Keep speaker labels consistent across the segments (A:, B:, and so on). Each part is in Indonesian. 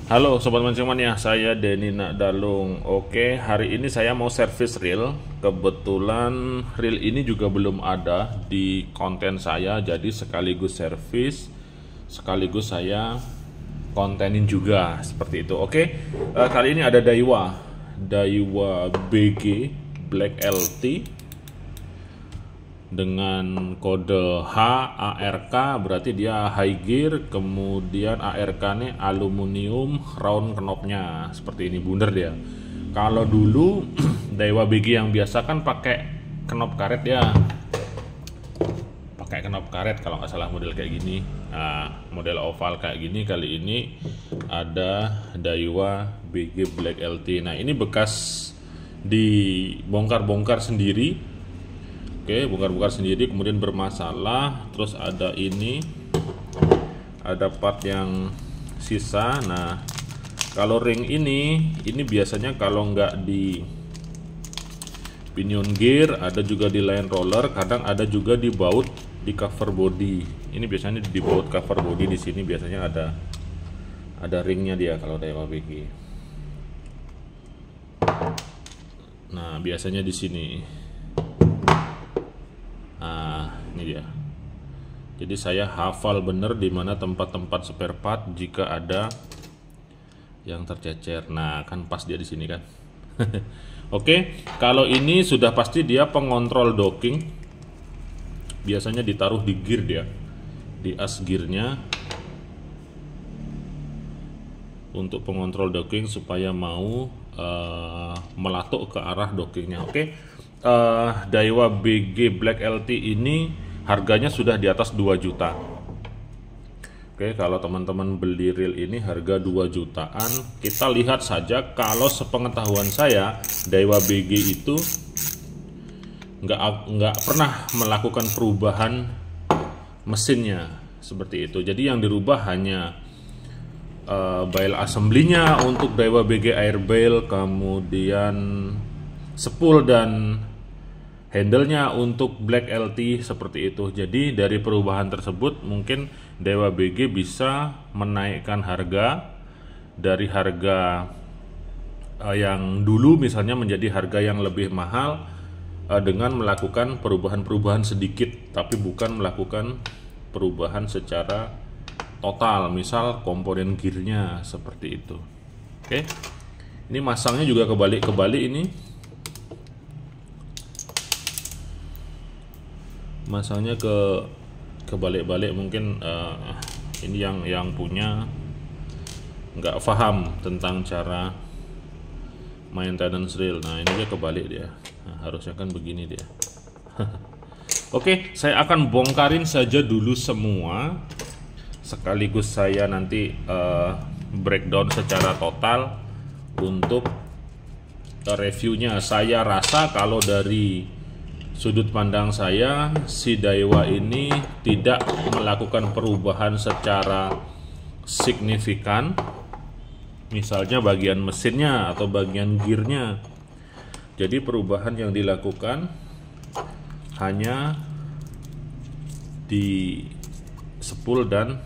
A: Halo Sobat Mancing Mania, saya Denny Nakdalung. Oke, hari ini saya mau servis reel. Kebetulan reel ini juga belum ada di konten saya, jadi sekaligus servis, sekaligus saya kontenin juga seperti itu. Oke, kali ini ada Daiwa BG Black LT dengan kode HARK, berarti dia high gear, kemudian ARK nya aluminium round knopnya seperti ini, bundar dia. Kalau dulu Daiwa BG yang biasa kan pakai knop karet ya, pakai knop karet kalau nggak salah, model kayak gini. Nah, model oval kayak gini, kali ini ada Daiwa BG Black LT. Nah, ini bekas dibongkar-bongkar sendiri. Oke, bongkar-bongkar sendiri, kemudian bermasalah. Terus ada ini, ada part yang sisa. Nah, kalau ring ini biasanya kalau nggak di pinion gear, ada juga di line roller, kadang ada juga di baut di cover body. Ini biasanya di baut cover body, di sini biasanya ada ringnya dia kalau Daiwa BG. Nah, biasanya di sini. Nah, ini dia. Jadi saya hafal bener di mana tempat-tempat spare part jika ada yang tercecer. Nah, kan pas dia di sini kan. Oke, kalau ini sudah pasti dia pengontrol docking. Biasanya ditaruh di gear dia, di as gearnya, untuk pengontrol docking supaya mau melatuk ke arah dockingnya. Oke. Daiwa BG Black LT ini harganya sudah di atas 2 juta. Oke, kalau teman-teman beli reel ini harga 2 jutaan. Kita lihat saja, kalau sepengetahuan saya Daiwa BG itu nggak pernah melakukan perubahan mesinnya seperti itu. Jadi yang dirubah hanya bail assembly-nya untuk Daiwa BG Air Bail, kemudian spool dan handle-nya untuk Black LT seperti itu. Jadi dari perubahan tersebut mungkin Daiwa BG bisa menaikkan harga dari harga yang dulu misalnya menjadi harga yang lebih mahal dengan melakukan perubahan-perubahan sedikit, tapi bukan melakukan perubahan secara total, misal komponen gearnya seperti itu. Oke, ini masangnya juga kebalik-kebalik ini. Masangnya kebalik-balik, mungkin ini yang punya nggak paham tentang cara maintenance reel. Nah, ini dia kebalik dia. Nah, harusnya kan begini dia. Oke, saya akan bongkarin saja dulu semua, sekaligus saya nanti breakdown secara total untuk reviewnya. Saya rasa kalau dari sudut pandang saya, si Daiwa ini tidak melakukan perubahan secara signifikan, misalnya bagian mesinnya atau bagian gearnya. Jadi perubahan yang dilakukan hanya di spool dan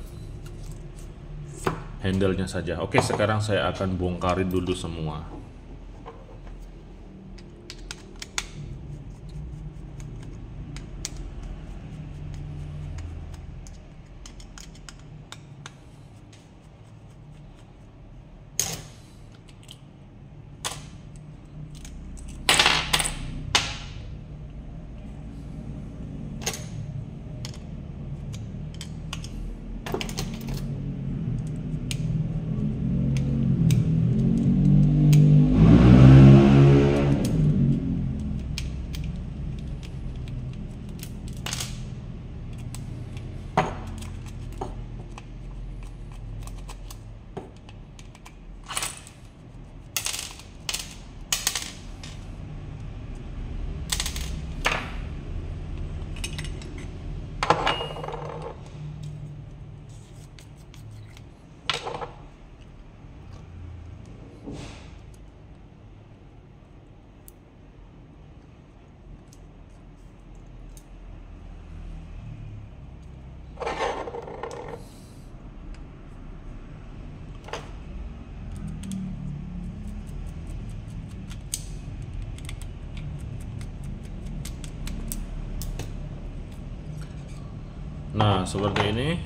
A: handle-nya saja. Oke, sekarang saya akan bongkarin dulu semua. Nah, seperti ini.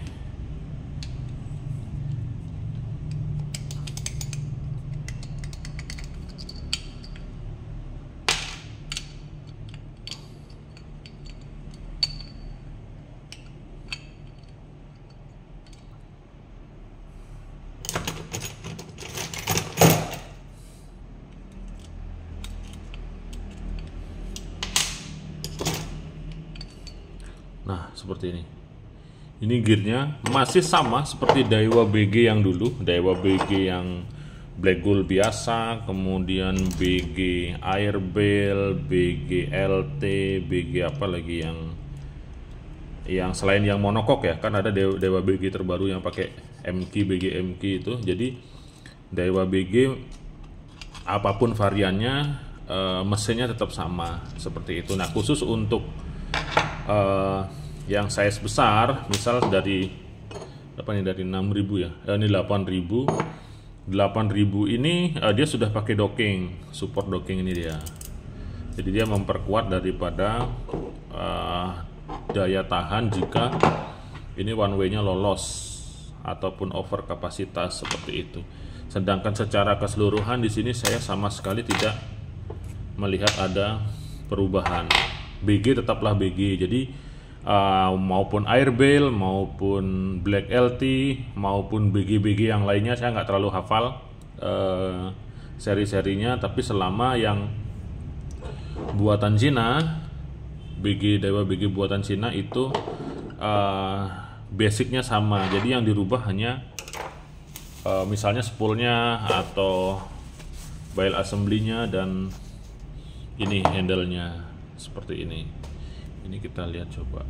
A: Nah, seperti ini. Ini gearnya masih sama seperti Daiwa BG yang dulu, Daiwa BG yang Black Gold biasa, kemudian BG Airbel, BG LT, BG apa lagi yang selain yang monokok ya, kan ada Daiwa BG terbaru yang pakai MK, BG MK itu. Jadi Daiwa BG apapun variannya, mesinnya tetap sama seperti itu. Nah, khusus untuk yang size besar, misal dari apa nih, dari 6.000 ya, ini 8.000 ini dia sudah pakai docking, support docking ini dia. Jadi dia memperkuat daripada daya tahan jika ini one way-nya lolos ataupun over kapasitas seperti itu. Sedangkan secara keseluruhan di sini saya sama sekali tidak melihat ada perubahan. BG tetaplah BG. Jadi maupun Airbel, maupun Black LT, maupun BG-BG yang lainnya saya nggak terlalu hafal seri-serinya, tapi selama yang buatan Cina, BG Daiwa BG buatan Cina itu basicnya sama. Jadi yang dirubah hanya misalnya spoolnya atau bail assembly-nya dan ini handle-nya seperti ini. Ini kita lihat coba.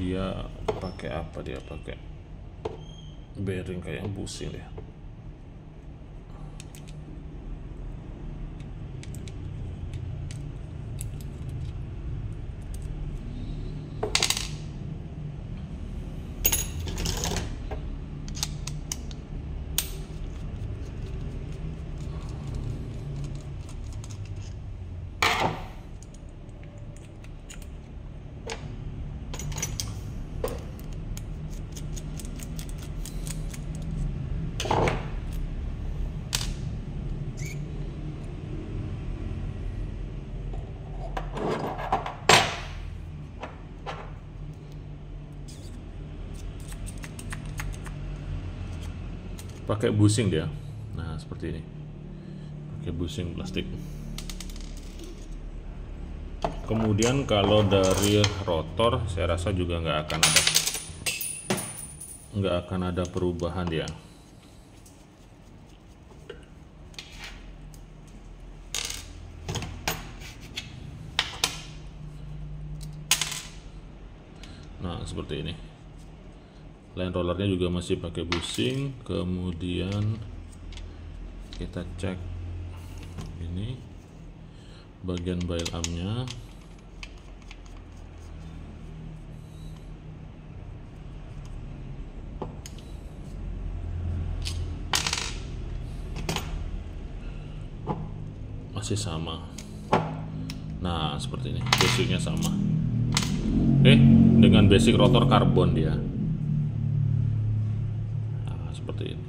A: Dia pakai apa? Dia pakai bearing kayak bushing ya. Pakai bushing dia. Nah, seperti ini. Pakai bushing plastik. Kemudian kalau dari rotor saya rasa juga nggak akan ada perubahan dia. Nah, seperti ini. Line rollernya juga masih pakai bushing. Kemudian kita cek ini bagian bail armnya. Masih sama. Nah, seperti ini, basicnya sama. Oke, dengan basic rotor karbon dia. Seperti ini,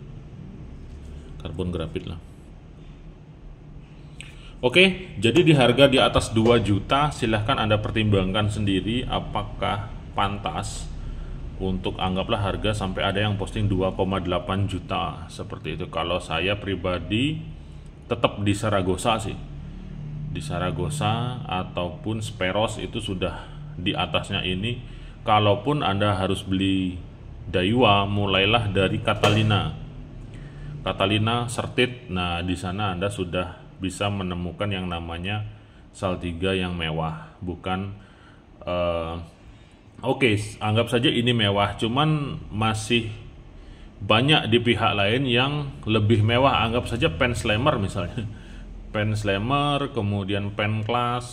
A: karbon grafit lah. Oke, jadi di harga di atas 2 juta silahkan Anda pertimbangkan sendiri apakah pantas untuk, anggaplah harga sampai ada yang posting 2,8 juta seperti itu. Kalau saya pribadi tetap di Zaragoza sih, di Zaragoza ataupun Speros itu sudah di atasnya ini. Kalaupun Anda harus beli Daiwa, mulailah dari Catalina Certit. Nah, di sana Anda sudah bisa menemukan yang namanya Saltiga yang mewah, bukan oke, anggap saja ini mewah, cuman masih banyak di pihak lain yang lebih mewah. Anggap saja pen slammer misalnya, pen slammer, kemudian pen class,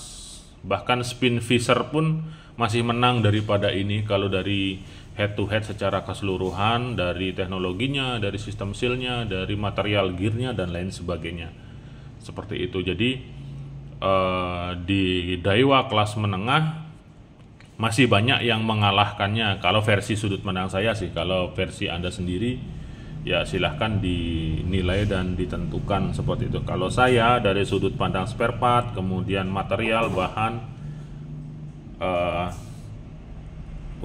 A: bahkan spin fisher pun masih menang daripada ini kalau dari head to head secara keseluruhan, dari teknologinya, dari sistem sealnya, dari material gearnya dan lain sebagainya seperti itu. Jadi di Daiwa kelas menengah masih banyak yang mengalahkannya. Kalau versi sudut pandang saya sih, kalau versi Anda sendiri ya silahkan dinilai dan ditentukan seperti itu. Kalau saya dari sudut pandang spare part, kemudian material, bahan,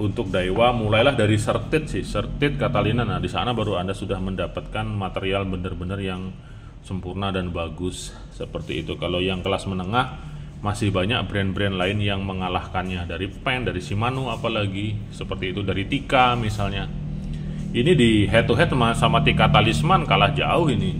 A: untuk Daiwa mulailah dari sertit sih, sertit Catalina. Nah, di sana baru Anda sudah mendapatkan material benar-benar yang sempurna dan bagus seperti itu. Kalau yang kelas menengah masih banyak brand-brand lain yang mengalahkannya, dari Pen, dari Shimano apalagi seperti itu, dari Tika misalnya. Ini di head to head sama Tika Talisman kalah jauh ini.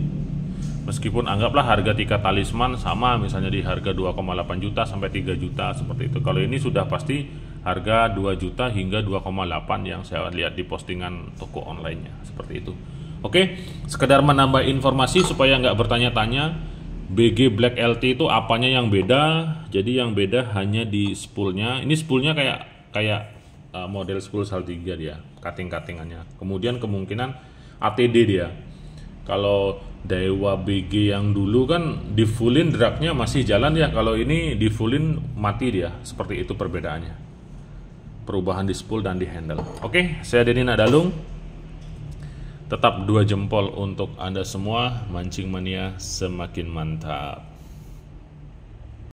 A: Meskipun anggaplah harga Tika Talisman sama, misalnya di harga 2,8 juta sampai 3 juta seperti itu. Kalau ini sudah pasti harga 2 juta hingga 2,8 yang saya lihat di postingan toko online-nya seperti itu. Oke, sekedar menambah informasi supaya nggak bertanya-tanya, BG Black LT itu apanya yang beda? Jadi yang beda hanya di spoolnya. Ini spoolnya kayak model spool Saltiga dia, cutting-cuttingannya. Kemudian kemungkinan ATD dia. Kalau Daiwa BG yang dulu kan di fullin dragnya masih jalan ya. Kalau ini di fullin mati dia. Seperti itu perbedaannya. Perubahan di spool dan di handle. Oke, saya Denny Nadalung. Tetap 2 jempol untuk Anda semua. Mancing mania semakin mantap.